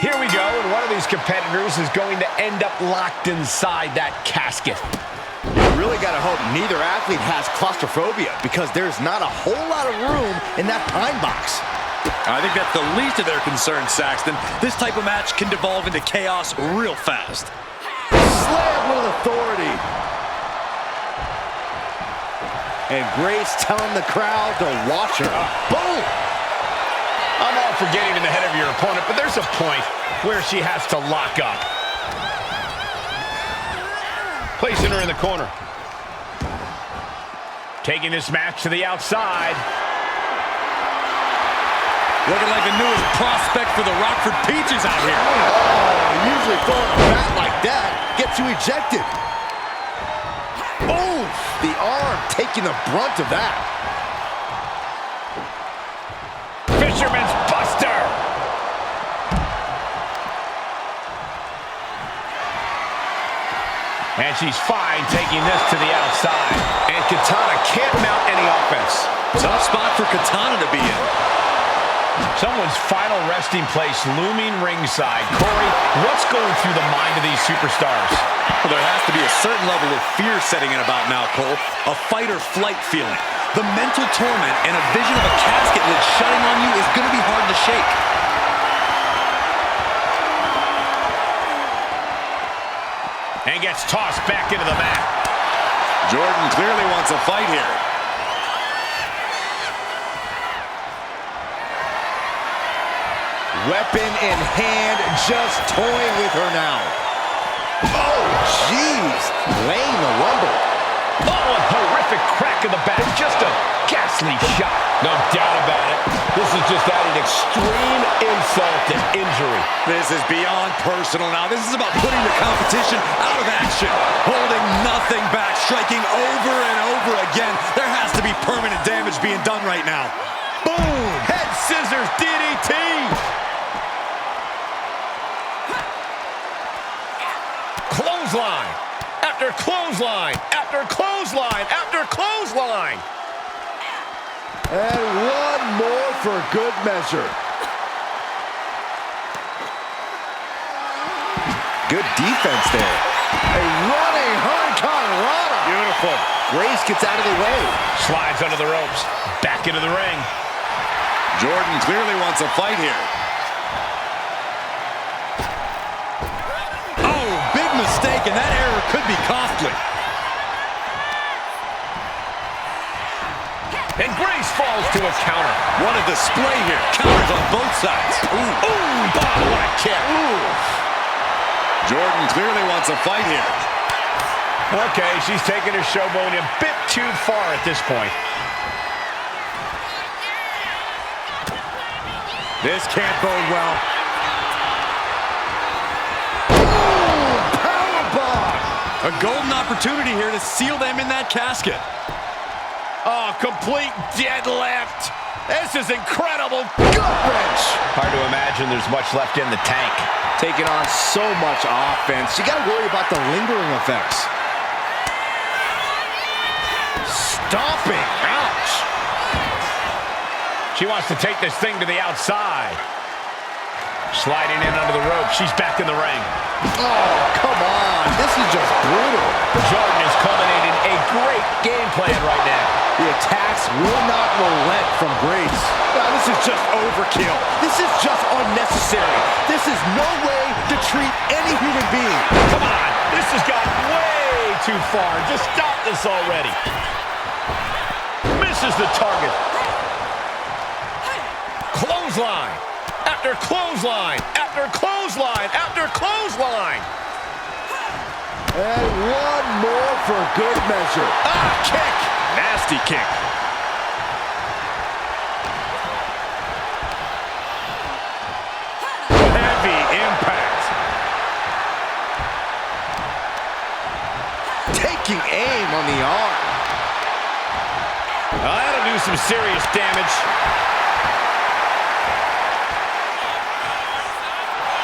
Here we go, and one of these competitors is going to end up locked inside that casket. You really got to hope neither athlete has claustrophobia, because there's not a whole lot of room in that pine box. I think that's the least of their concerns, Saxton. This type of match can devolve into chaos real fast. Slam with authority. And Grace telling the crowd to watch her. Boom! I'm all for getting in the head of your opponent, but there's a point where she has to lock up. Placing her in the corner. Taking this match to the outside. Looking like the newest prospect for the Rockford Peaches out here. Oh, usually throwing a bat like that gets you ejected. Oh, the arm taking the brunt of that. Fisherman's Buster. And she's fine taking this to the outside. And Katana can't mount any offense. Tough spot for Katana to be in. Someone's final resting place looming ringside. Corey, what's going through the mind of these superstars? Well, there has to be a certain level of fear setting in about now, Cole. A fight or flight feeling. The mental torment and a vision of a casket lid shutting on you is going to be hard to shake. And gets tossed back into the mat. Jordan clearly wants a fight here. Weapon in hand, just toying with her now. Oh, jeez. Laying the lumber. Oh, a horrific crack in the back. Just a ghastly shot. No doubt about it. This is just adding extreme insult to injury. This is beyond personal now. This is about putting the competition out of action. Holding nothing back, striking over and over again. There has to be permanent damage being done right now. Boom! Head scissors DDT! Clothesline! After clothesline! After clothesline! After clothesline! And one more for good measure. Good defense there. A running hurricanrana. Beautiful. Grace gets out of the way. Slides under the ropes. Back into the ring. Jordan clearly wants a fight here. Oh, big mistake, and that error could be costly. And Grace falls to a counter. What a display here. Counters on both sides. Ooh, bottom line kick. Ooh. Jordan clearly wants a fight here. Okay, she's taking her showboat a bit too far at this point. This can't bode well. Powerbomb! A golden opportunity here to seal them in that casket. Oh, complete deadlift. This is incredible. Gut wrench! Hard to imagine there's much left in the tank. Taking on so much offense, you got to worry about the lingering effects. Stomping! Ouch! She wants to take this thing to the outside. Sliding in under the rope. She's back in the ring. Oh, come on. This is just brutal. Jordan is culminating a great game plan right now. The attacks will not relent from Grace. Now, this is just overkill. This is just unnecessary. This is no way to treat any human being. Come on. This has gone way too far. Just stop this already. Misses the target. Clothesline. After clothesline. After clothesline. After clothesline. And one more for good measure. Ah, kick. Nasty kick. Heavy impact. Taking aim on the arm. That'll do some serious damage.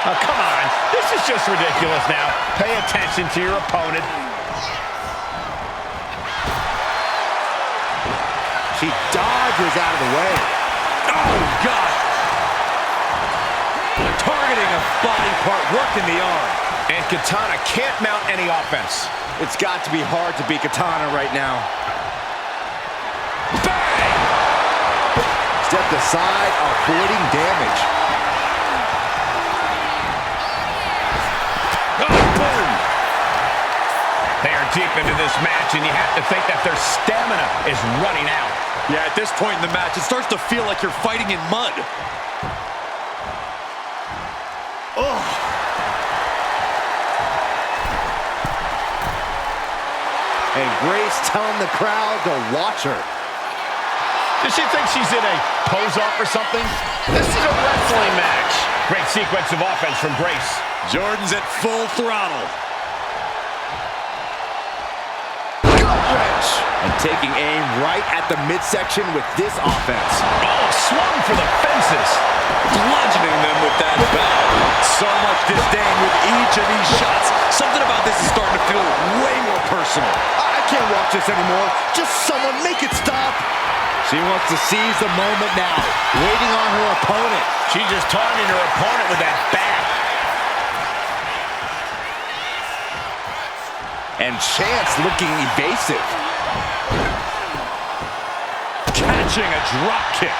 Oh, come on. This is just ridiculous now. Pay attention to your opponent. She dodges out of the way. Oh, God. targeting a body part, working the arm. And Katana can't mount any offense. It's got to be hard to beat Katana right now. Bang! Stepped aside, avoiding damage. Oh, boom! They are deep into this match, and you have to think that their stamina is running out. Yeah, at this point in the match, it starts to feel like you're fighting in mud. Ugh. And Grace telling the crowd to watch her. Does she think she's in a pose-off or something? This is a wrestling match. Great sequence of offense from Grace. Jordan's at full throttle. Gut wrench. And taking aim right at the midsection with this offense. Oh, swung for the fences. Bludgeoning them with that bow. So much disdain with each of these shots. Something about this is starting to feel way more personal. I can't watch this anymore. Just someone make it stop. She wants to seize the moment now, waiting on her opponent. She's just taunting her opponent with that bat. And Chance looking evasive. Catching a drop kick.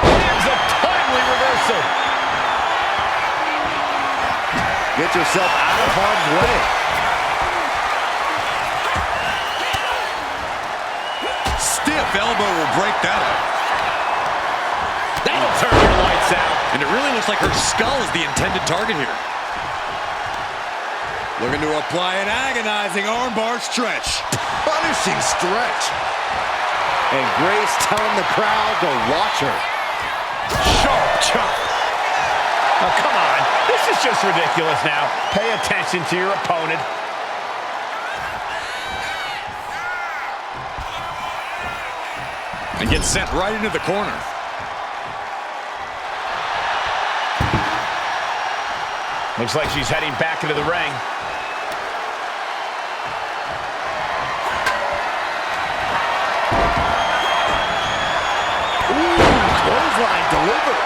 Here's a timely reversal. Get yourself out of harm's way. Stiff elbow will break that up. That'll turn your lights out. And it really looks like her skull is the intended target here. Looking to apply an agonizing armbar stretch. Punishing stretch. And Grace telling the crowd to watch her. Sharp chop. Oh, come on. This is just ridiculous now. Pay attention to your opponent. And gets sent right into the corner. Looks like she's heading back into the ring. Ooh, clothesline delivered.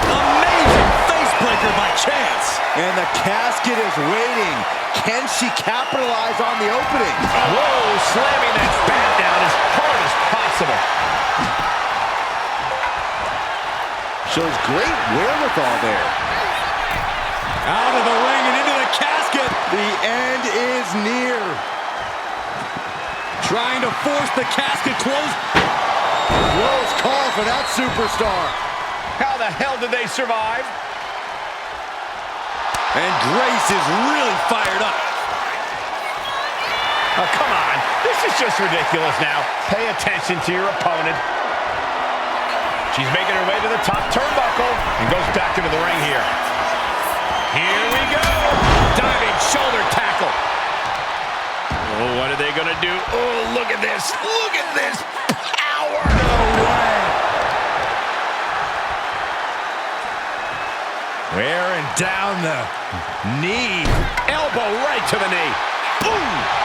Amazing face breaker by Chance. And the casket is waiting. Can she capitalize on the opening? Whoa, slamming that bat down as hard as possible. Shows great wherewithal there. Out of the ring and into the casket. The end is near. Trying to force the casket closed. Close call for that superstar. How the hell did they survive? And Grace is really fired up. Oh, come on. This is just ridiculous now. Pay attention to your opponent. She's making her way to the top turnbuckle and goes back into the ring here. Here we go. Diving shoulder tackle. Oh, what are they going to do? Oh, look at this. Look at this power. No way. Wearing down the knee. Elbow right to the knee. Ooh.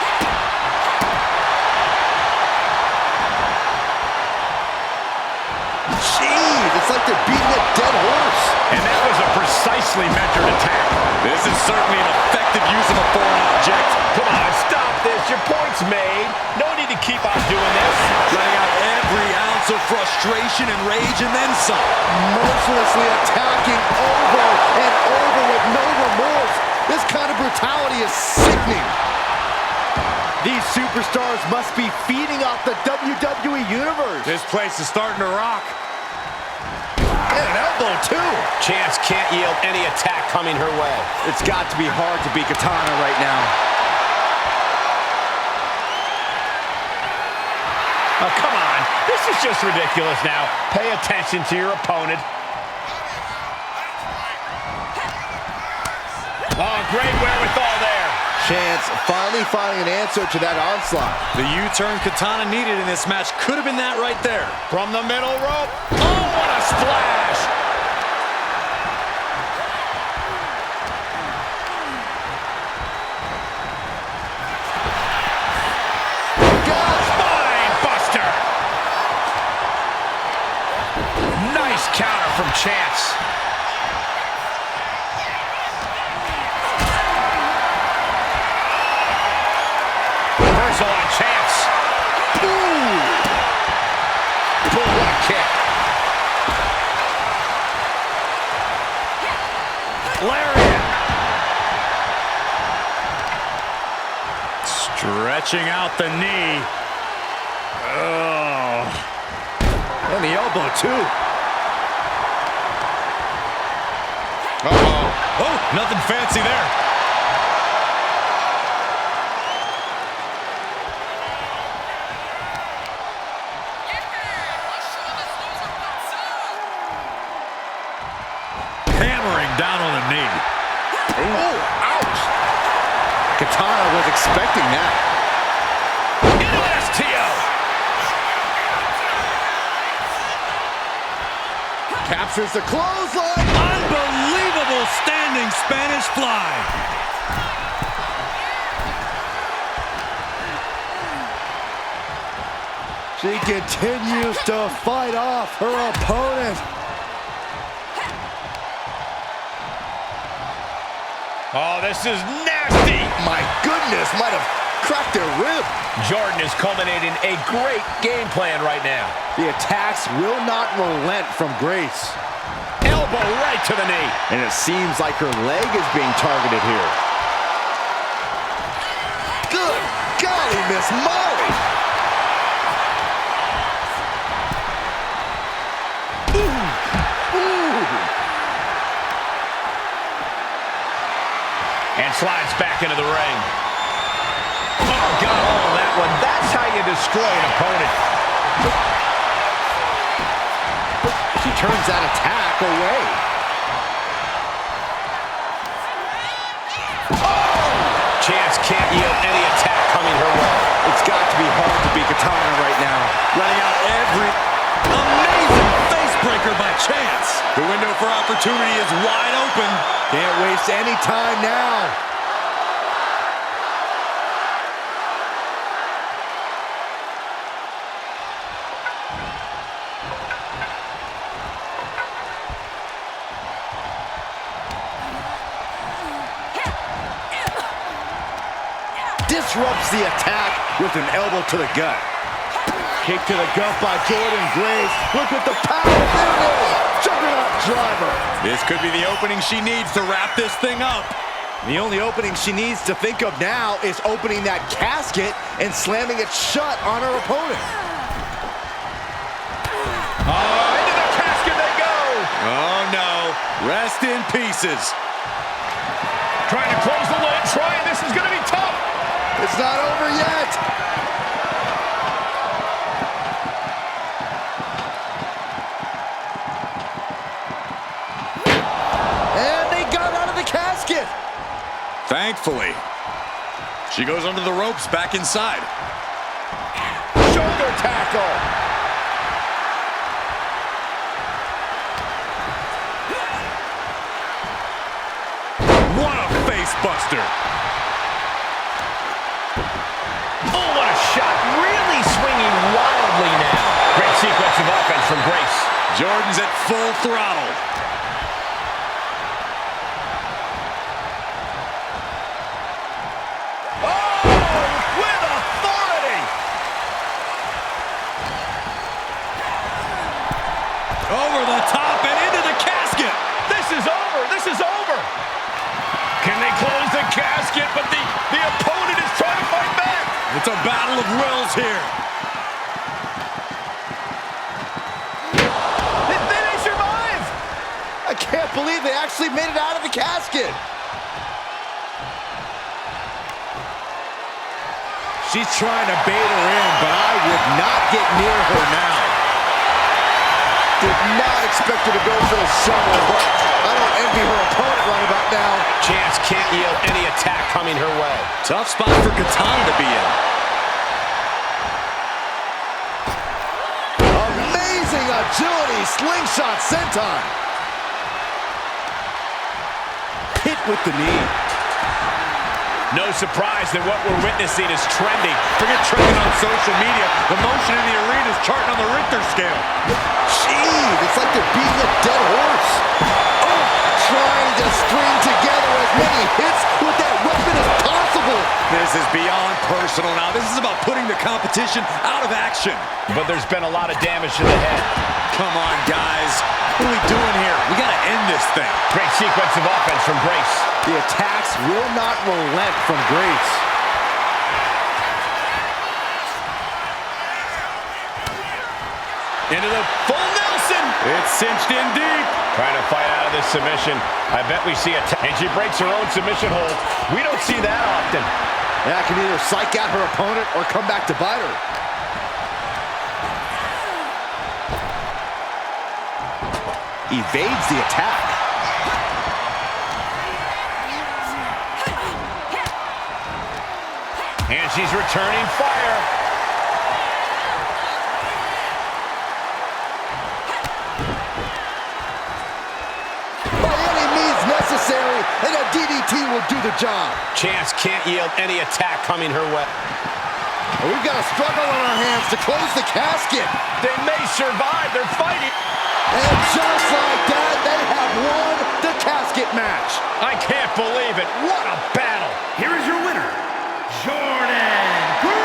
Jeez, it's like they're beating a dead horse. And that was a precisely measured attack. This is certainly an effective use of a foreign object. Come on, stop this. Your point's made. No need to keep on doing this. Letting out every ounce of frustration and rage and then some. Mercilessly attacking over and over with no remorse. This kind of brutality is sickening. These superstars must be feeding off the WWE Universe. This place is starting to rock. And an elbow, too. Chance can't yield any attack coming her way. It's got to be hard to beat Katana right now. Oh, come on. This is just ridiculous now. Pay attention to your opponent. Oh, great wherewithal there. Chance finally finding an answer to that onslaught. The U-turn Katana needed in this match could have been that right there. From the middle rope. Oh, what a splash. chance. Reversal on chance. Ooh. Bulldog kick. Lariat. Stretching out the knee. Oh. And the elbow, too. Uh-oh. Oh, nothing fancy there. Hammering down on the knee. Oh, ouch. Katana was expecting that. Into STO. Captures the clothesline. Unbelievable standing Spanish fly. She continues to fight off her opponent. Oh, this is nasty. My goodness, might have cracked their rib. Jordan is culminating a great game plan right now. The attacks will not relent from Grace. Elbow right to the knee. And it seems like her leg is being targeted here. Good golly, Miss Molly. And slides back into the ring. Oh, got all of that one. That's how you destroy an opponent. She turns that attack away. Oh! Chance can't yield any attack coming her way. It's got to be hard to beat Katana right now. Running out every amazing face breaker by Chance. The window for opportunity is wide open. Can't waste any time now. Disrupts the attack with an elbow to the gut. Kick to the gut by Jordan Grace. Look at the power. There it is. Juggernaut driver. This could be the opening she needs to wrap this thing up. The only opening she needs to think of now is opening that casket and slamming it shut on her opponent. Oh, into the casket they go. Oh, no. Rest in pieces. Trying to close the lid. Trying. This is going to be tough. It's not over yet. And they got out of the casket. Thankfully. She goes under the ropes back inside. Shoulder tackle. What a face buster. Oh, what a shot. Really swinging wildly now. Great sequence of offense from Grace. Jordan's at full throttle. Over the top and into the casket. This is over. This is over. Can they close the casket? But the opponent is trying to fight back. It's a battle of wills here. Did they survive? I can't believe they actually made it out of the casket. She's trying to bait her in, but I would not get near her now. Did not expect her to go for the shovel, but I don't envy her opponent right about now. Chance can't yield any attack coming her way. Tough spot for Katana to be in. Amazing agility, slingshot senton. Hit with the knee. No surprise that what we're witnessing is trending. Forget trending on social media. The motion in the arena is charting on the Richter scale. Jeez, it's like they're beating a dead horse. Oh, trying to string together as many hits with that weapon as possible. This is beyond personal now. This is about putting the competition out of action. But there's been a lot of damage to the head. Come on, guys. What are we doing here? We got to end this thing. Great sequence of offense from Grace. The attacks will not relent from Grace. Into the full Nelson. It's cinched in deep. Trying to fight out of this submission. I bet we see and she breaks her own submission hold. We don't see that often. Yeah, can either psych out her opponent or come back to bite her. Evades the attack. And she's returning fire. By any means necessary, and a DDT will do the job. Chance can't yield any attack coming her way. And we've got a struggle on our hands to close the casket. They may survive. They're fighting. And just like that, they have won the casket match. I can't believe it. What a battle. Here is your winner, Jordan Grace!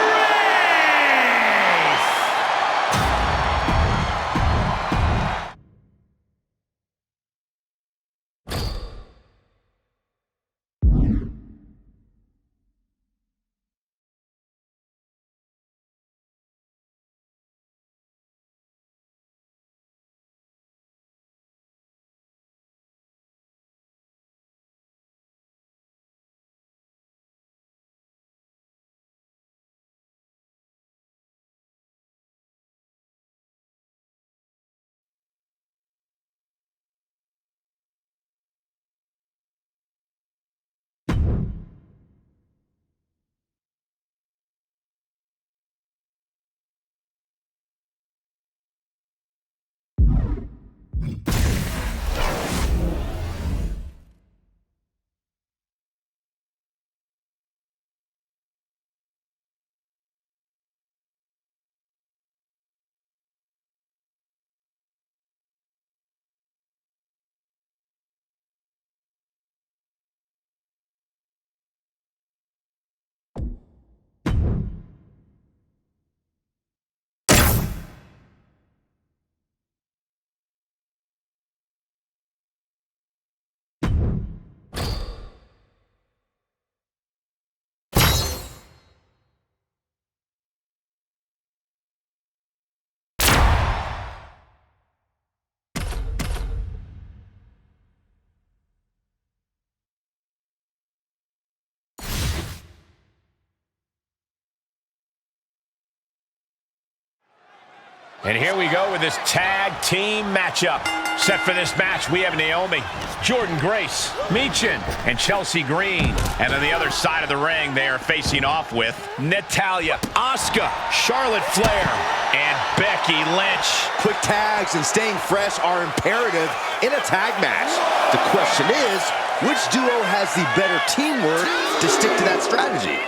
And here we go with this tag team matchup. Set for this match, we have Naomi, Jordan Grace, Myfaction, and Chelsea Green. And on the other side of the ring, they are facing off with Natalya, Asuka, Charlotte Flair, and Becky Lynch. Quick tags and staying fresh are imperative in a tag match. The question is, which duo has the better teamwork to stick to that strategy?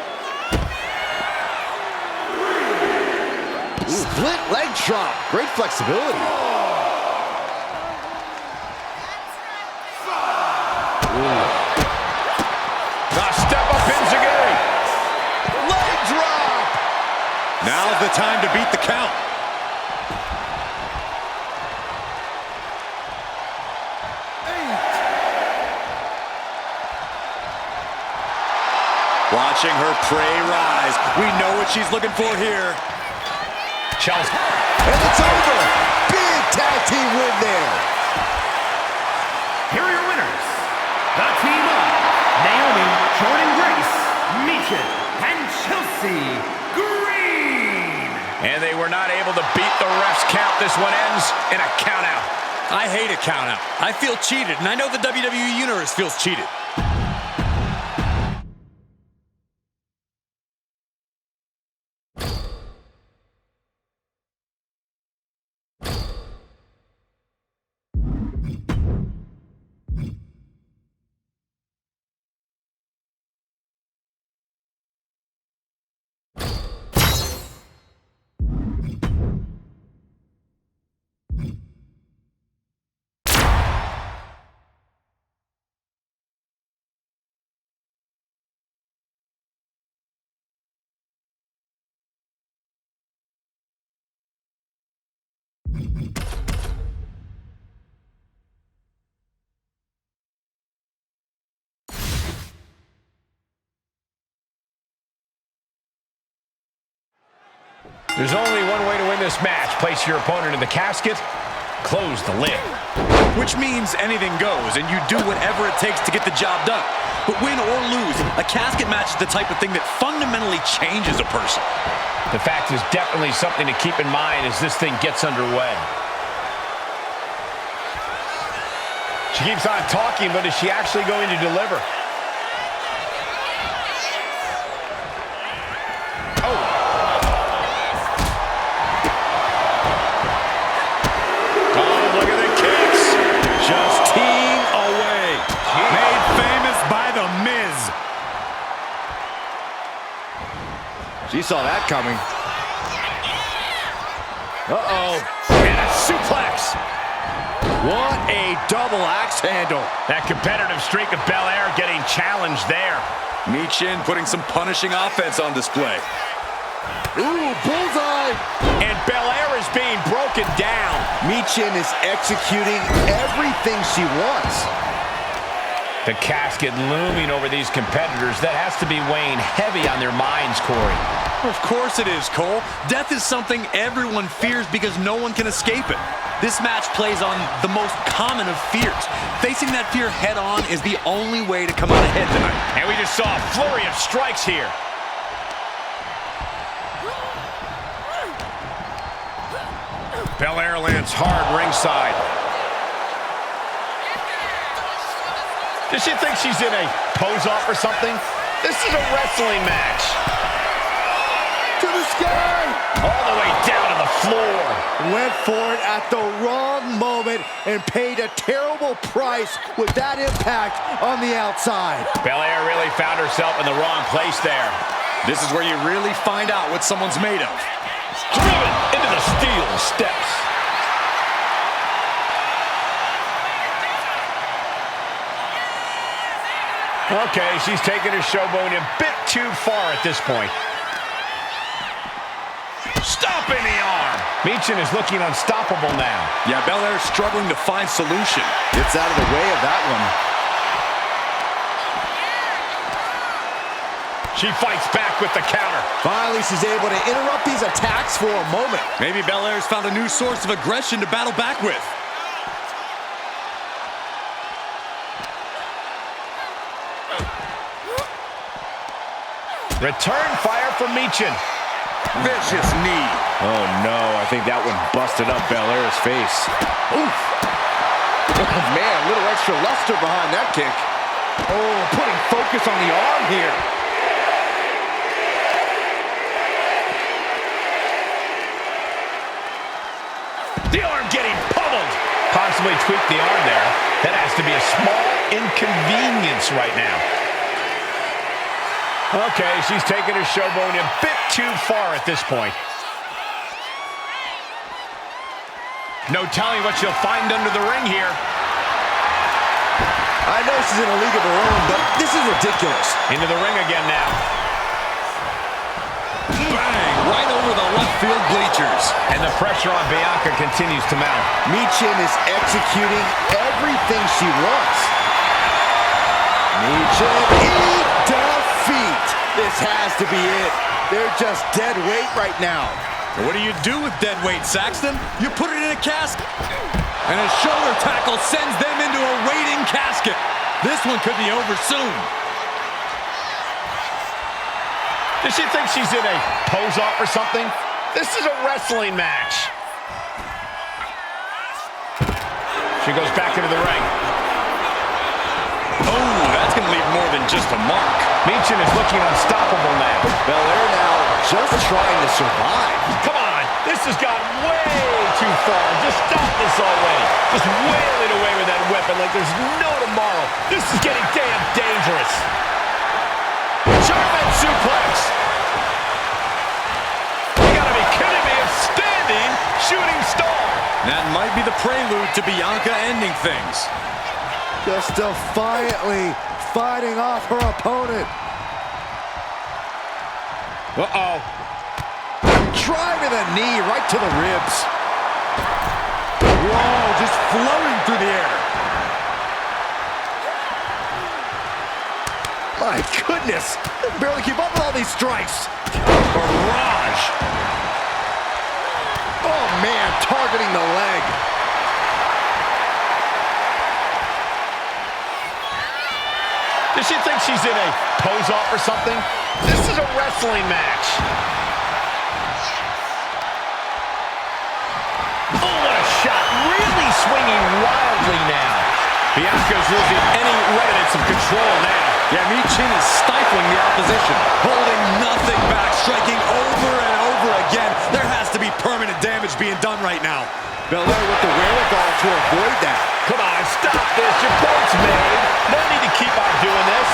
Split leg drop. Great flexibility. Step up Enziguri. Leg drop. Now's the time to beat the count. Watching her prey rise. We know what she's looking for here. Chelsea. And it's over. Big tag team win there. Here are your winners, the team of Naomi, Jordan Grace, Myfaction, and Chelsea Green. And they were not able to beat the ref's count. This one ends in a count out. I hate a count out. I feel cheated, and I know the WWE Universe feels cheated. There's only one way to win this match. Place your opponent in the casket, close the lid. Which means anything goes, and you do whatever it takes to get the job done. But win or lose, a casket match is the type of thing that fundamentally changes a person. The fact is definitely something to keep in mind as this thing gets underway. She keeps on talking, but is she actually going to deliver? Just teeing away. Made famous by The Miz. She saw that coming. Uh-oh. And a suplex. What a double axe handle. That competitive streak of Belair getting challenged there. Myfaction putting some punishing offense on display. Ooh, bullseye. And Belair is being broken down. Myfaction is executing everything she wants. The casket looming over these competitors. That has to be weighing heavy on their minds, Corey. Of course it is, Cole. Death is something everyone fears because no one can escape it. This match plays on the most common of fears. Facing that fear head on is the only way to come out ahead tonight. And we just saw a flurry of strikes here. Belair lands hard ringside. Does she think she's in a pose-off or something? This is a wrestling match. To the sky. All the way down to the floor. Went for it at the wrong moment and paid a terrible price with that impact on the outside. Belair really found herself in the wrong place there. This is where you really find out what someone's made of. Driven into the steel steps. Okay, she's taking her showboat a bit too far at this point. Stomping the arm. Myfaction is looking unstoppable now. Yeah, Belair's struggling to find solution. Gets out of the way of that one. She fights back with the counter. Finally, she's able to interrupt these attacks for a moment. Maybe Belair's found a new source of aggression to battle back with. Return fire from Myfaction. Vicious knee. Oh no, I think that one busted up Belair's face. Oof. Oh man, a little extra luster behind that kick. Oh, putting focus on the arm here. The arm getting pummeled. Possibly tweaked the arm there. That has to be a small inconvenience right now. Okay, she's taking her showboat a bit too far at this point. No telling what she'll find under the ring here. I know she's in a league of her own, but this is ridiculous. Into the ring again now. Bang! Right over the left field bleachers. And the pressure on Bianca continues to mount. Myfaction is executing everything she wants. Myfaction defeat. This has to be it. They're just dead weight right now. What do you do with dead weight, Saxton? You put it in a casket. And a shoulder tackle sends them into a waiting casket. This one could be over soon. Does she think she's in a pose-off or something? This is a wrestling match. She goes back into the ring. Oh, that's going to leave more than just a mark. Myfaction is looking unstoppable now. Belair now just trying to survive. Come on, this has gone way too far. Just stop this already. Just wailing away with that weapon like there's no tomorrow. This is getting damn dangerous. German suplex. You gotta be kidding me, a standing shooting star. That might be the prelude to Bianca ending things. Just defiantly fighting off her opponent. Uh-oh. Driving the knee right to the ribs. Whoa, just floating through the air. My goodness, barely keep up with all these strikes. Barrage. Oh, man, targeting the leg. Does she think she's in a pose-off or something? This is a wrestling match. Oh, what a shot. Really swinging wildly now. Bianca's losing any remnants of control now. Yeah, Myfaction is stifling the opposition, holding nothing back, striking over and over again. There has to be permanent damage being done right now. Belair with the wherewithal to avoid that. Come on, stop this. Your point's made. No need to keep on doing this.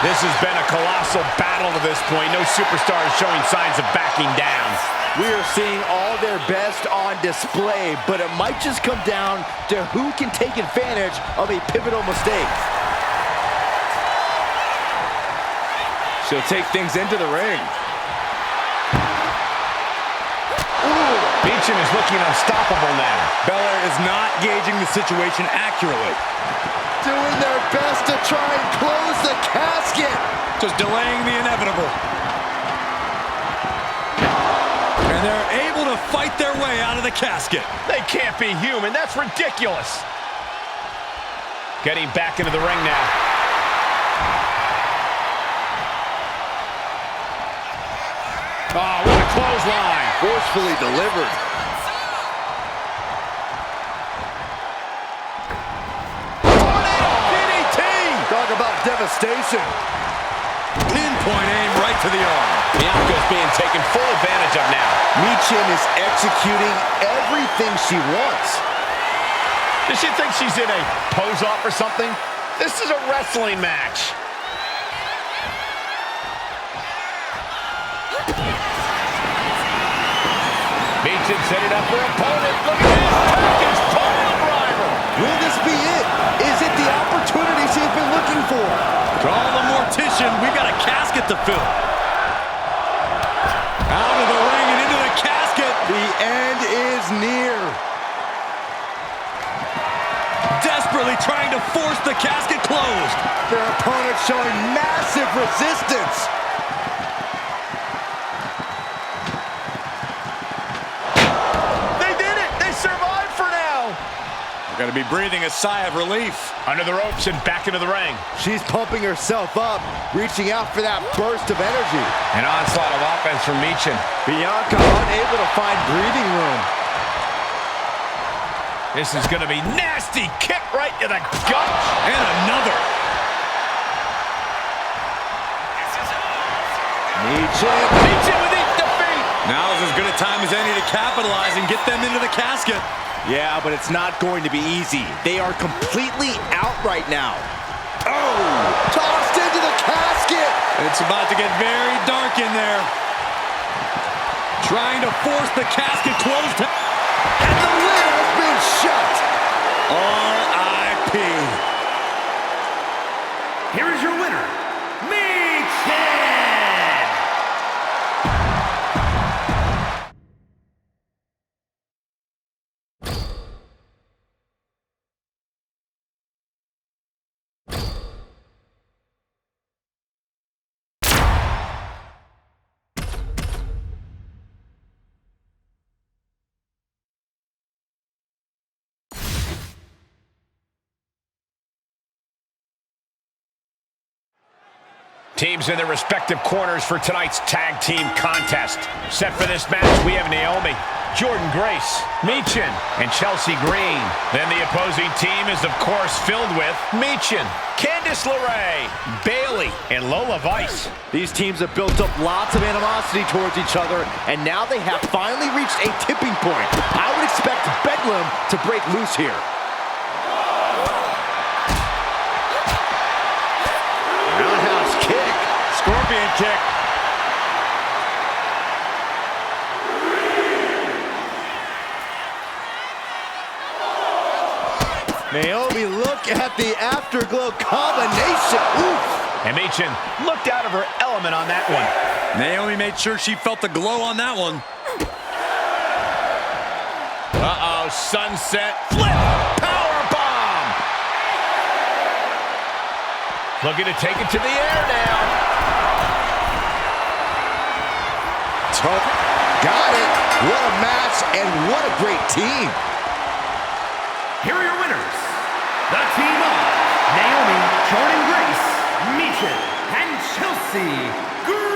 This has been a colossal battle to this point. No superstar is showing signs of backing down. We are seeing all their best on display, but it might just come down to who can take advantage of a pivotal mistake. She'll take things into the ring. Myfaction is looking unstoppable now. Belair is not gauging the situation accurately. Doing their best to try and close the casket. Just delaying the inevitable. And they're able to fight their way out of the casket. They can't be human. That's ridiculous. Getting back into the ring now. Oh, what a clothesline. Forcefully delivered. DDT! Talk about devastation. Pinpoint aim right to the arm. Bianca's being taken full advantage of now. Myfaction is executing everything she wants. Does she think she's in a pose-off or something? This is a wrestling match. Myfaction setting up her opponent. Look at this package. Pile driver. Will this be it? Is it the opportunity she's been looking for? Call the mortician. We've got a casket to fill. Out of the ring and into the casket. The end is near. Desperately trying to force the casket closed. Their opponent showing massive resistance. They did it. They survived for now. We're going to be breathing a sigh of relief. Under the ropes and back into the ring. She's pumping herself up, reaching out for that burst of energy. An onslaught of offense from Myfaction. Bianca unable to find breathing room. This is going to be nasty. Kick right to the gut. And another. Myfaction with the defeat. Now's as good a time as any to capitalize and get them into the casket. Yeah, but it's not going to be easy. They are completely out right now. Oh! Tossed into the casket! It's about to get very dark in there. Trying to force the casket closed. And the lid has been shut! R.I.P. Here is your winner, Myfaction! Teams in their respective corners for tonight's tag team contest. Set for this match, we have Naomi, Jordynne Grace, Myfaction, and Chelsea Green. Then the opposing team is, of course, filled with Myfaction, Candice LeRae, Bayley, and Lola Vice. These teams have built up lots of animosity towards each other, and now they have finally reached a tipping point. I would expect Bedlam to break loose here. Roundhouse kick. Scorpion kick. Naomi, look at the afterglow combination. Oof. And Myfaction looked out of her element on that one. Naomi made sure she felt the glow on that one. Uh-oh, sunset flip, powerbomb. Looking to take it to the air now. Got it. What a match and what a great team. Here are your winners. The team of Naomi, Jordan Grace, Myfaction, and Chelsea Green.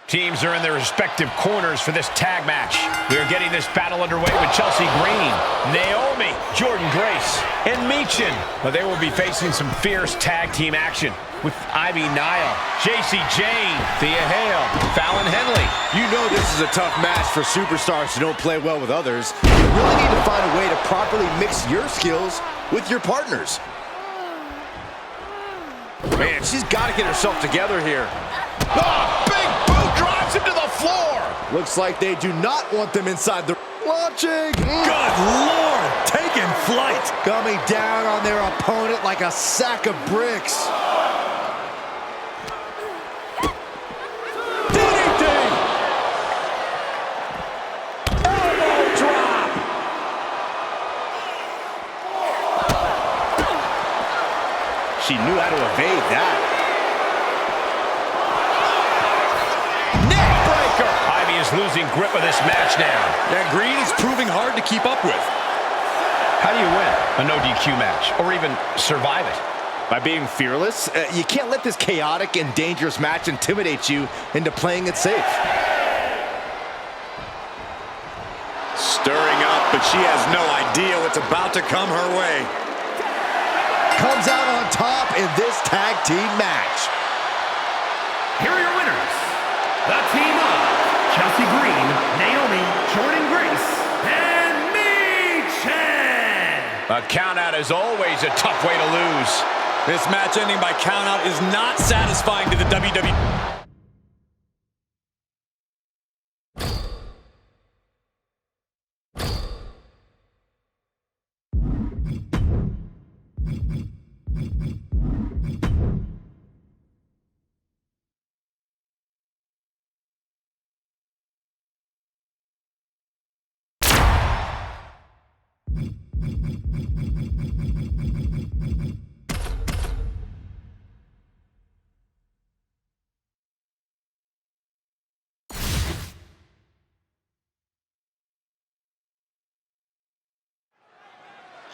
Teams are in their respective corners for this tag match. We are getting this battle underway with Chelsea Green, Naomi, Jordan Grace, and Myfaction. But they will be facing some fierce tag team action with Ivy Nile, JC Jane, Thea Hale, Fallon Henley. You know this is a tough match for superstars who don't play well with others. You really need to find a way to properly mix your skills with your partners. Man, she's got to get herself together here. Oh, big boot drives him to the floor. Looks like they do not want them inside the... Launching! Good Lord, taking flight. Coming down on their opponent like a sack of bricks. DDT! Elbow drop! She knew how to evade that. Ivy is losing grip of this match now. Yeah, Green is proving hard to keep up with. How do you win a no DQ match or even survive it? By being fearless. You can't let this chaotic and dangerous match intimidate you into playing it safe. Stirring up, but she has no idea what's about to come her way. Comes out on top in this tag team match. Here are your winners. The team of Chelsea Green, Naomi, Jordan Grace, and Myfaction. A countout is always a tough way to lose. This match ending by countout is not satisfying to the WWE.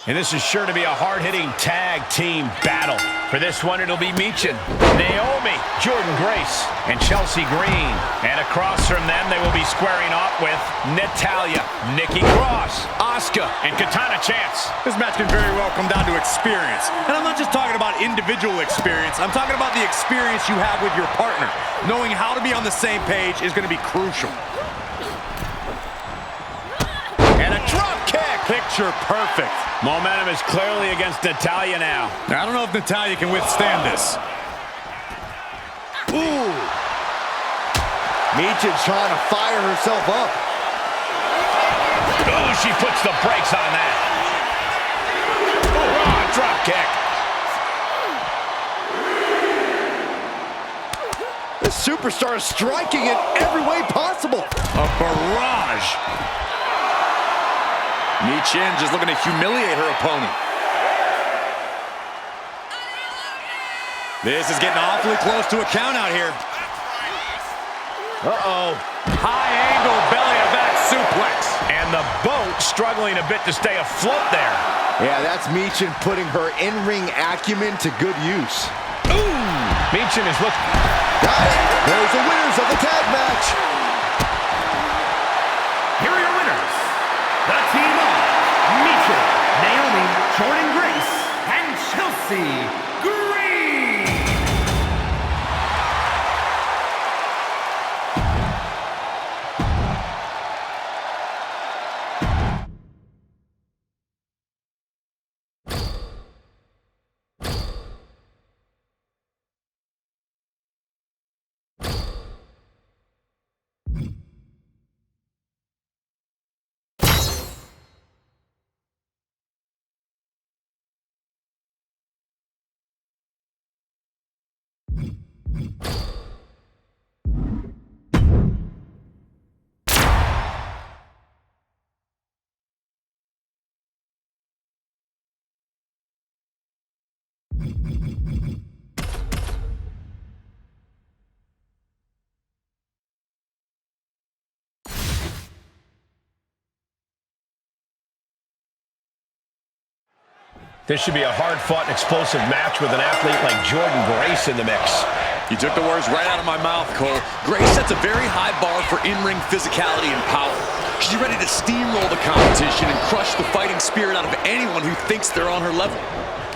And this is sure to be a hard-hitting tag team battle. For this one, it'll be Myfaction, Naomi, Jordan Grace, and Chelsea Green. And across from them, they will be squaring off with Natalya, Nikki Cross, Asuka, and Katana Chance. This match can very well come down to experience. And I'm not just talking about individual experience. I'm talking about the experience you have with your partner. Knowing how to be on the same page is going to be crucial. And a drop kick. Picture perfect. Momentum is clearly against Natalya now. I don't know if Natalya can withstand this. Ooh. Myfaction trying to fire herself up. Ooh, she puts the brakes on that. Ooh, raw drop kick. This superstar is striking in every way possible. A barrage. Myfaction just looking to humiliate her opponent. This is getting awfully close to a count out here. Uh-oh. High angle belly to back suplex. And the boat struggling a bit to stay afloat there. Yeah, that's Myfaction putting her in-ring acumen to good use. Ooh! Myfaction is looking. Got it. There's the winners of the tag match. Here are your winners. The team of Myfaction, Naomi, Jordan Grace, and Chelsea Green. This should be a hard-fought and explosive match with an athlete like Jordan Grace in the mix. You took the words right out of my mouth, Cole. Grace sets a very high bar for in-ring physicality and power. She's ready to steamroll the competition and crush the fighting spirit out of anyone who thinks they're on her level.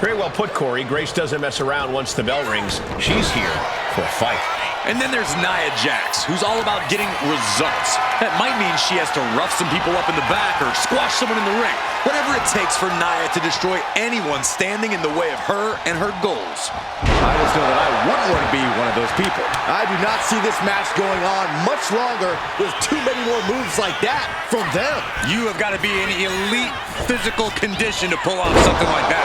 Very well put, Corey. Grace doesn't mess around once the bell rings. She's here for a fight. And then there's Nia Jax, who's all about getting results. That might mean she has to rough some people up in the back or squash someone in the ring. Whatever it takes for Nia to destroy anyone standing in the way of her and her goals. I just know that I wouldn't want to be one of those people. I do not see this match going on much longer with too many more moves like that from them. You have got to be in elite physical condition to pull off something like that.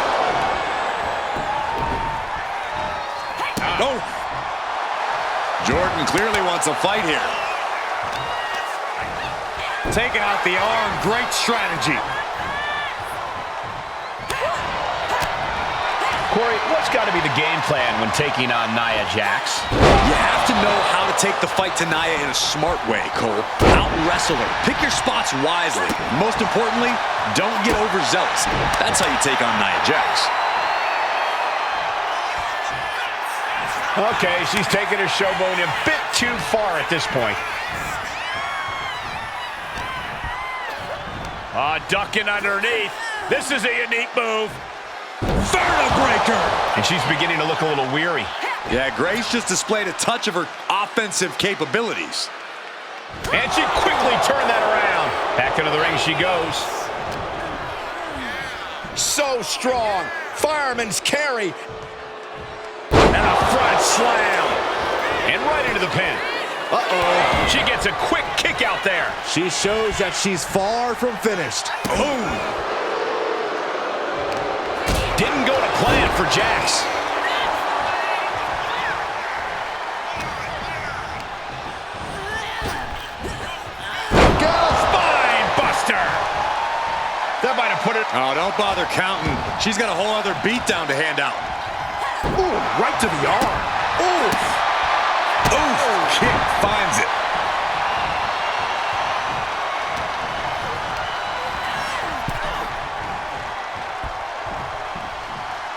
Oh! Jordan clearly wants a fight here. Taking out the arm, great strategy. Corey, what's got to be the game plan when taking on Nia Jax? You have to know how to take the fight to Nia in a smart way, Cole. Out-wrestle her. Pick your spots wisely. Most importantly, don't get overzealous. That's how you take on Nia Jax. Okay, she's taking her showboat a bit too far at this point. Ducking underneath. This is a unique move. Vertebreaker! And she's beginning to look a little weary. Yeah, Grace just displayed a touch of her offensive capabilities. And she quickly turned that around. Back into the ring she goes. So strong. Fireman's carry. And a front slam. And right into the pin. Uh-oh. She gets a quick kick out there. She shows that she's far from finished. Boom. Didn't go to plan for Jax. Spine buster. That might have put it. Oh, don't bother counting. She's got a whole other beatdown to hand out. Ooh, right to the arm. Oof. Oof. Kick finds it.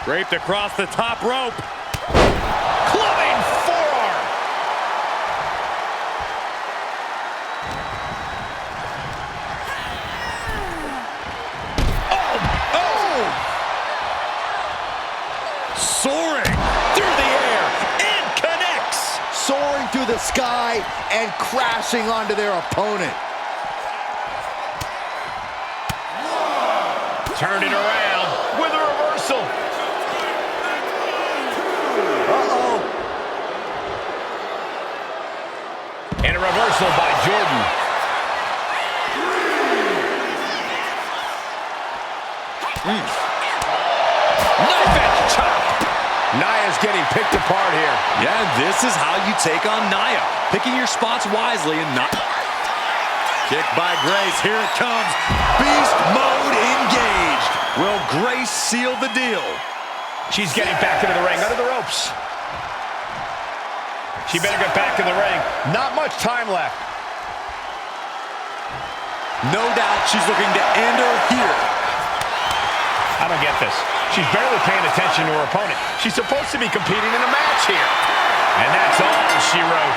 Draped across the top rope. Clubbing forearm. Soaring Through the air. And connects. Soaring through the sky and crashing onto their opponent. Turned it around with a reversal. Uh-oh. And a reversal by Jordan. Knife edge chop. Nia's getting picked apart here. Yeah, this is how you take on Nia. Picking your spots wisely and not... Kick by Grace. Here it comes. Beast mode engaged. Will Grace seal the deal? She's getting back into the ring, under the ropes. She better get back in the ring. Not much time left. No doubt she's looking to end her here. I don't get this. She's barely paying attention to her opponent. She's supposed to be competing in a match here. And that's all she wrote.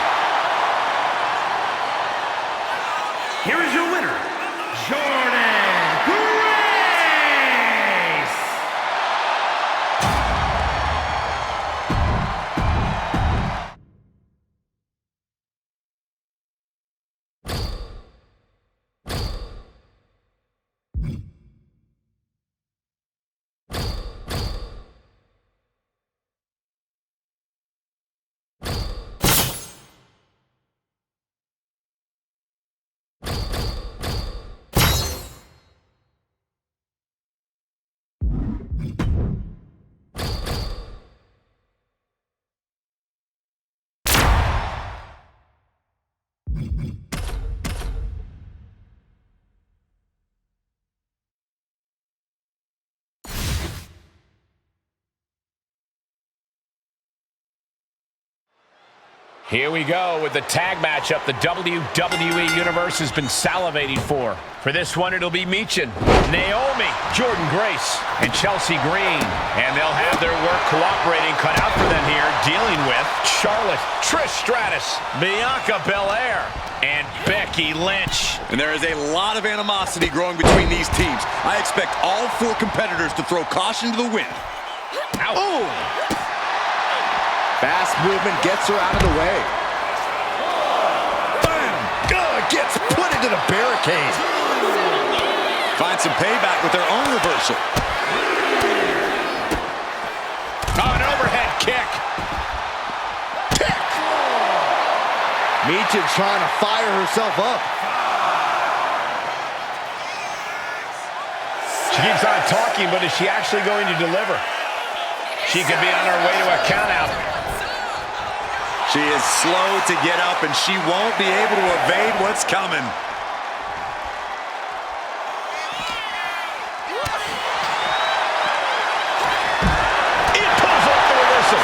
Here is your winner, Jordan Grace. Here we go with the tag matchup the WWE Universe has been salivating for. For this one, it'll be Myfaction, Naomi, Jordan Grace, and Chelsea Green. And they'll have their work cooperating cut out for them here, dealing with Charlotte, Trish Stratus, Bianca Belair, and Becky Lynch. And there is a lot of animosity growing between these teams. I expect all four competitors to throw caution to the wind. Ow. Ooh. Fast movement gets her out of the way. Bam! Good, gets put into the barricade. Find some payback with their own reversal. Oh, an overhead kick. Myfaction trying to fire herself up. She keeps on talking, but is she actually going to deliver? She could be on her way to a countout. She is slow to get up, and she won't be able to evade what's coming. It pulls off the reversal.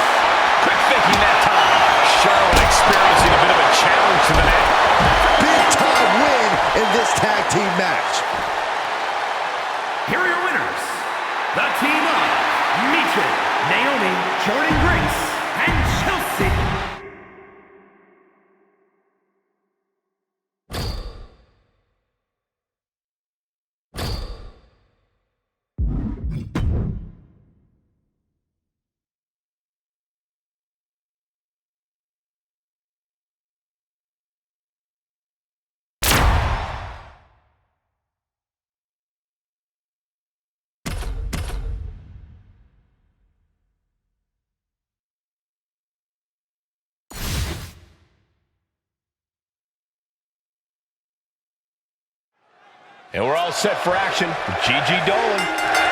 Quick thinking that time. Charlotte experiencing a bit of a challenge to the net. Big time win in this tag team match. Here are your winners, the team of Myfaction, Naomi, Jordan Grace, and Chelsea. And we're all set for action. Gigi Dolan.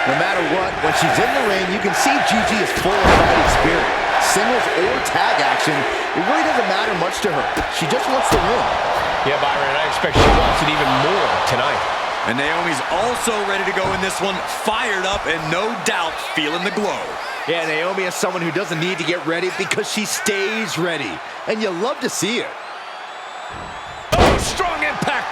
No matter what, when she's in the ring, you can see Gigi is full of fighting spirit. Singles or tag action, it really doesn't matter much to her. She just wants to win. Yeah, Byron, I expect she wants it even more tonight. And Naomi's also ready to go in this one, fired up and no doubt feeling the glow. Yeah, Naomi is someone who doesn't need to get ready because she stays ready. And you love to see it. Oh, strong impact.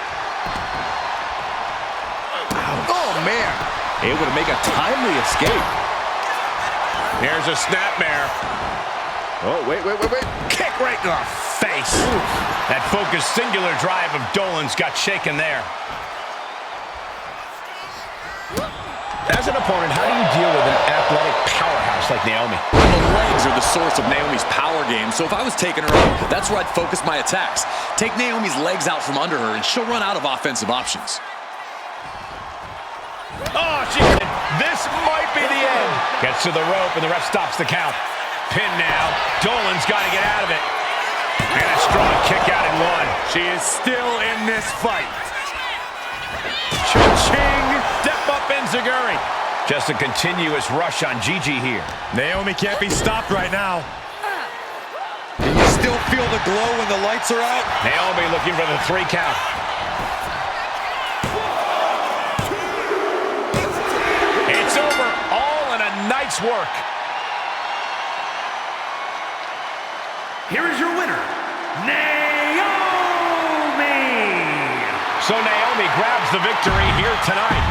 Oh, man. Able to make a timely escape. Here's a snapmare. Oh, wait. Kick right in the face. That focused singular drive of Dolan's got shaken there. As an opponent, how do you deal with an athletic powerhouse like Naomi? Well, the legs are the source of Naomi's power game, so if I was taking her out, that's where I'd focus my attacks. Take Naomi's legs out from under her, and she'll run out of offensive options. Oh, this might be the end. Gets to the rope, and the ref stops the count. Pin now. Dolan's got to get out of it. And a strong kick out in one. She is still in this fight. Cha-ching! Step up Enziguri. Just a continuous rush on Gigi here. Naomi can't be stopped right now. Can you still feel the glow when the lights are out? Naomi looking for the 3 count. It's over. All in a night's work. Here is your winner, Naomi! So Naomi grabs the victory here tonight.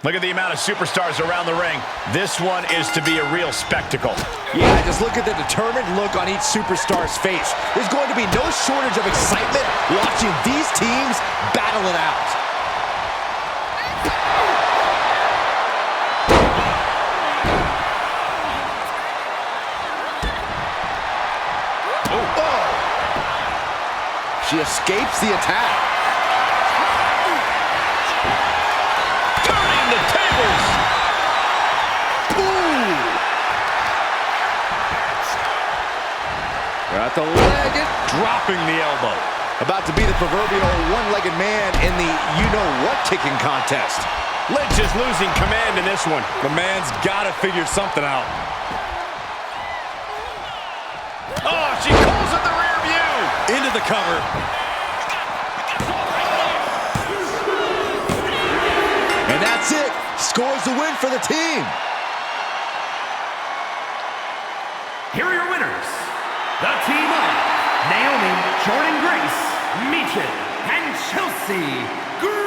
Look at the amount of superstars around the ring. This one is to be a real spectacle. Yeah, just look at the determined look on each superstar's face. There's going to be no shortage of excitement watching these teams battle it out. Oh. She escapes the attack. The tables. Ooh. Got the leg and Dropping the elbow. about to be the proverbial one-legged man in the you-know-what kicking contest. Lynch is losing command in this one. The man's got to figure something out. Oh, she calls it the rear view. Into the cover. And that's it. Scores the win for the team. Here are your winners. The team of Naomi, Jordan Grace, Meechin, and Chelsea Green.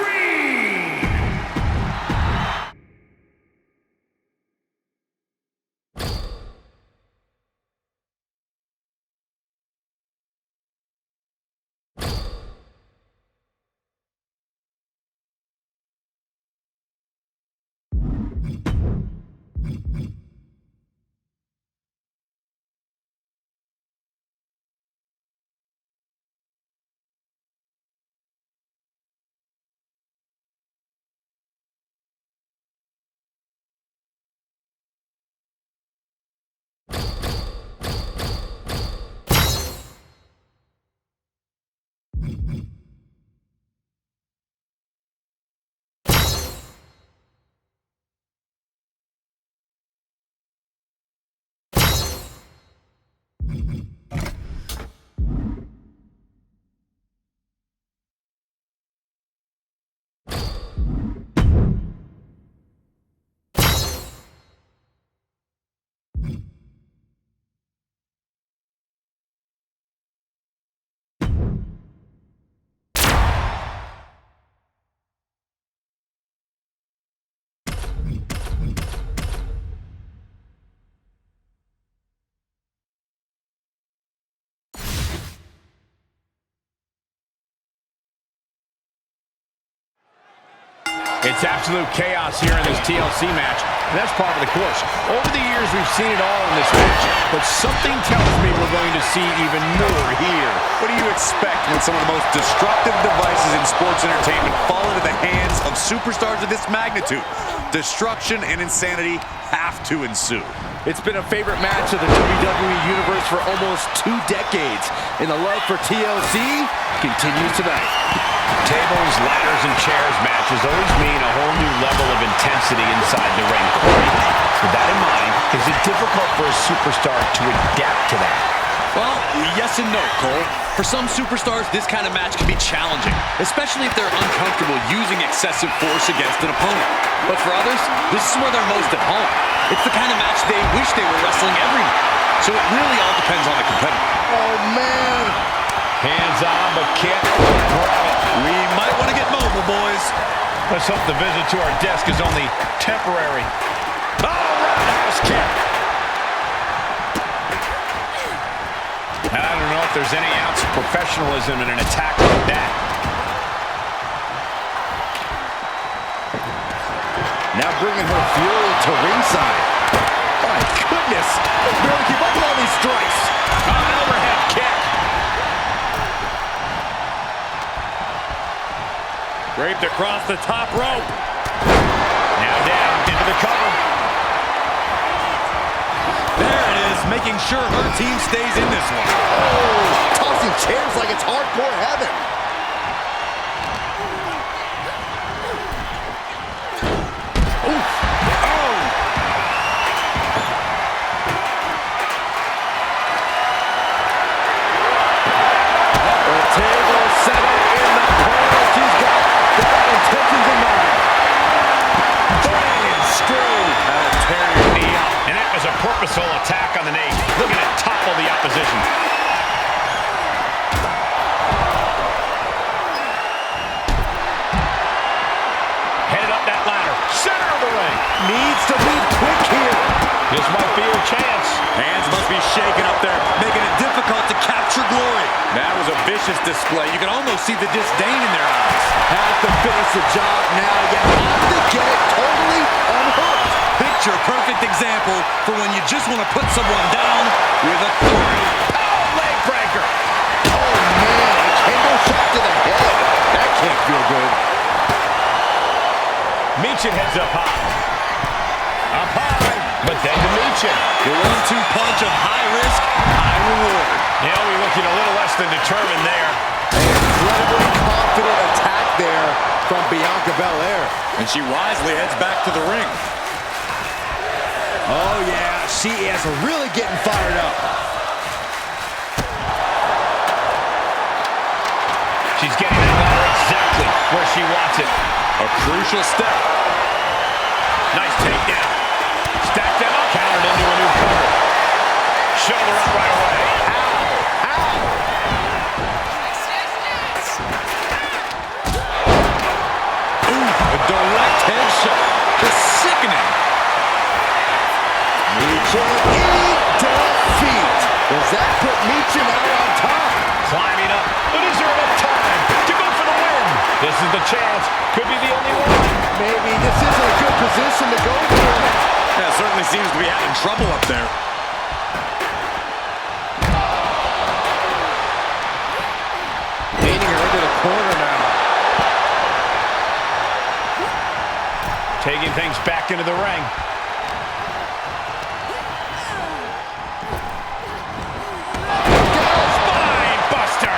It's absolute chaos here in this TLC match, and that's part of the course. Over the years, we've seen it all in this match, but something tells me we're going to see even more here. What do you expect when some of the most destructive devices in sports entertainment fall into the hands of superstars of this magnitude? Destruction and insanity have to ensue. It's been a favorite match of the WWE Universe for almost 2 decades, and the love for TLC continues tonight. Tables, ladders, and chairs matches always mean a whole new level of intensity inside the ring. Corey, with that in mind, is it difficult for a superstar to adapt to that? Well, yes and no, Cole. For some superstars, this kind of match can be challenging, especially if they're uncomfortable using excessive force against an opponent. But for others, this is where they're most at home. It's the kind of match they wish they were wrestling every night. So it really all depends on the competitor. Oh, man. Hands on, but can't grab it. We might want to get mobile, boys. Let's hope the visit to our desk is only temporary. Oh, roundhouse kick. I don't know if there's any ounce of professionalism in an attack like that. Now bringing her fury to ringside. My goodness. They barely keep up with all these strikes. An overhead kick. Draped across the top rope. Now down into the cover. There it is, making sure her team stays in this one. Oh, tossing chairs like it's hardcore heaven. Oof. Oh. The table settled in the corner. She's got bad intentions in mind. Bang, screw. That'll tear your knee up. And that was a purposeful attack on the knee. Looking to topple the opposition. Headed up that ladder. Center needs to move quick here. This might be her chance. Hands must be shaking up there, making it difficult to capture glory. That was a vicious display. You can almost see the disdain in their eyes. Have to finish the job now. You have to get it totally unhooked. Picture a perfect example for when you just want to put someone down with authority. Oh, leg breaker. Oh, man, a kendo shot to the head. That can't feel good. Myfaction heads up high. Up high, but then to Myfaction. The 1-2 punch of high risk, high reward. Naomi looking a little less than determined there. Incredibly confident attack there from Bianca Belair. And she wisely heads back to the ring. Oh, yeah, she is really getting fired up. She's getting that ladder exactly where she wants it. A crucial step. Nice takedown. Stack them up. Countered into a new cover. Shoulder up right away. Ow! Ow! Ooh, a direct headshot. Just sickening. Myfaction in defeat. Does that put Myfaction out on top? Climbing up. But is there enough time to go for the win? This is the chance. Could be the only one. Maybe this isn't a good position to go for. Yeah, certainly seems to be having trouble up there. Leading her into the corner now. Taking things back into the ring. Spine buster.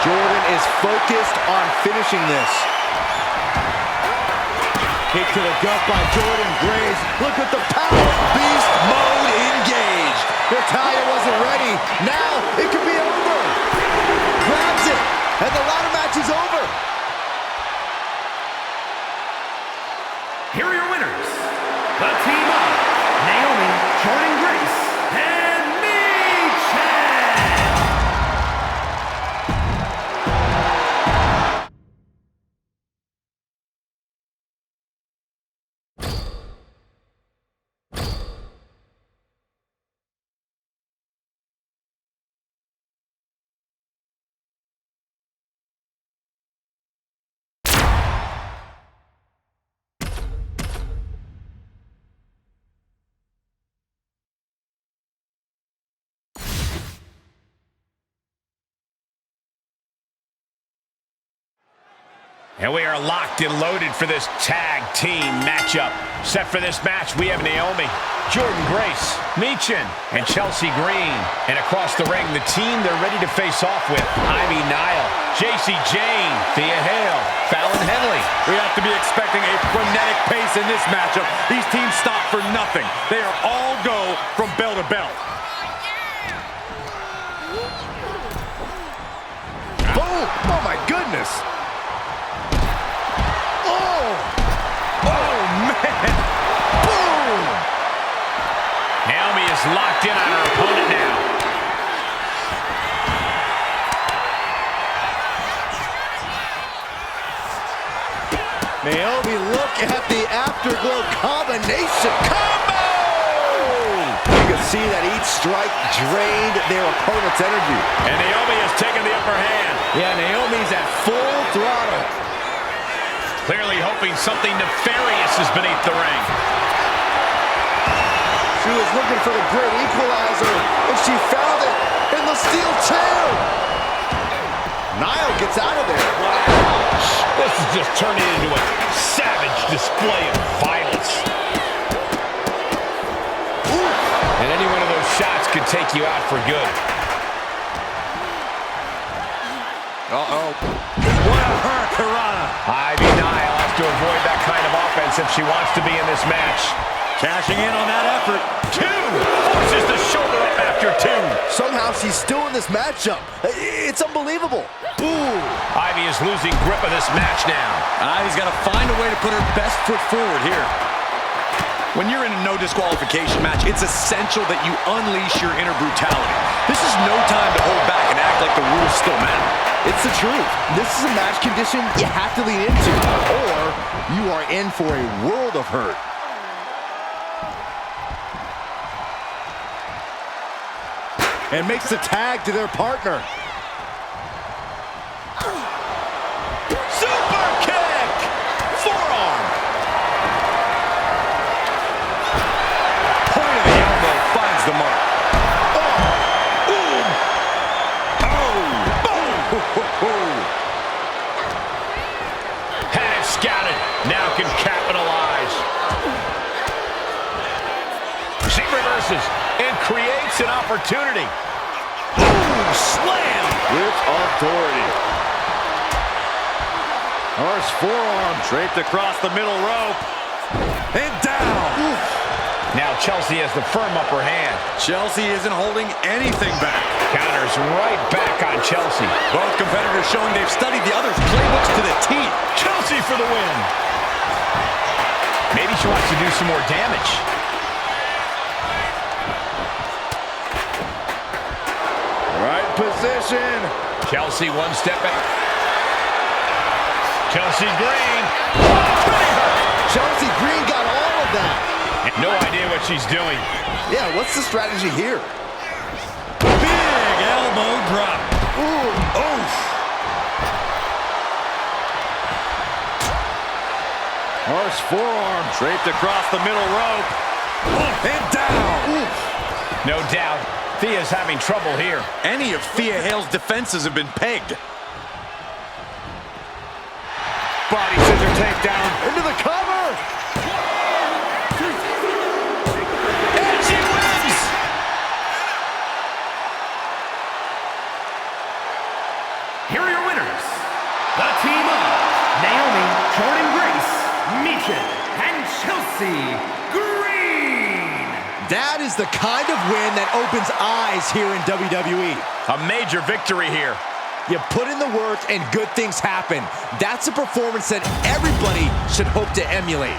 Jordan is focused on finishing this. Kick to the gut by Jordan Grace. Look at the power. Beast mode engaged. Natalya wasn't ready. Now it could be over. Grabs it. And the ladder match is over. Here are your winners. The team of Naomi, Jordan Grace, and Myfaction. And we are locked and loaded for this tag team matchup. Set for this match, we have Naomi, Jordan Grace, Myfaction, and Chelsea Green. And across the ring, the team they're ready to face off with: Ivy Nile, JC Jane, Thea Hale, Fallon Henley. We have to be expecting a frenetic pace in this matchup. These teams stop for nothing. They are all go from bell to bell. Boom! Oh my goodness! Naomi is locked in on her opponent now. Naomi, look at the afterglow combination. Combo! You can see that each strike drained their opponent's energy. And Naomi has taken the upper hand. Yeah, Naomi's at full throttle. Clearly hoping something nefarious is beneath the ring. She was looking for the great equalizer, and she found it in the steel chair. Nile gets out of there. This is just turning into a savage display of violence. Ooh. And any one of those shots could take you out for good. Uh-oh. What a hurricanrana. Ivy Nile has to avoid that kind of offense if she wants to be in this match. Cashing in on that effort. Two! Forces the shoulder up after two. Somehow she's still in this matchup. It's unbelievable. Ooh. Ivy is losing grip of this match now. Ivy's got to find a way to put her best foot forward here. When you're in a no disqualification match, it's essential that you unleash your inner brutality. This is no time to hold back and act like the rules still matter. It's the truth. This is a match condition you have to lean into, or you are in for a world of hurt. and makes the tag to their partner. Super kick! Forearm! Point of the elbow finds the mark. Oh! Ooh! Oh! Had it scouted. Now can capitalize. She reverses and creates an opportunity. Ooh! Slam! With authority. Harsh forearm. Draped across the middle rope. And down! Oof. Now Chelsea has the firm upper hand. Chelsea isn't holding anything back. Counters right back on Chelsea. Both competitors showing they've studied the other's playbooks to the T. Chelsea for the win. Maybe she wants to do some more damage. Right position. Chelsea one step back. Chelsea Green. Chelsea Green got all of that. No idea what she's doing. Yeah, what's the strategy here? Big elbow drop. Ooh. Oof. Harsh forearm. Draped across the middle rope. And down. Oof. No doubt, Thea's having trouble here. Any of Thea Hale's defenses have been pegged. Body scissor takedown. Into the cover. And she wins! Here are your winners. The team of Naomi, Jordan Grace, Myfaction, and Chelsea Green. That is the kind of win that opens eyes here in WWE. A major victory here. You put in the work and good things happen. That's a performance that everybody should hope to emulate.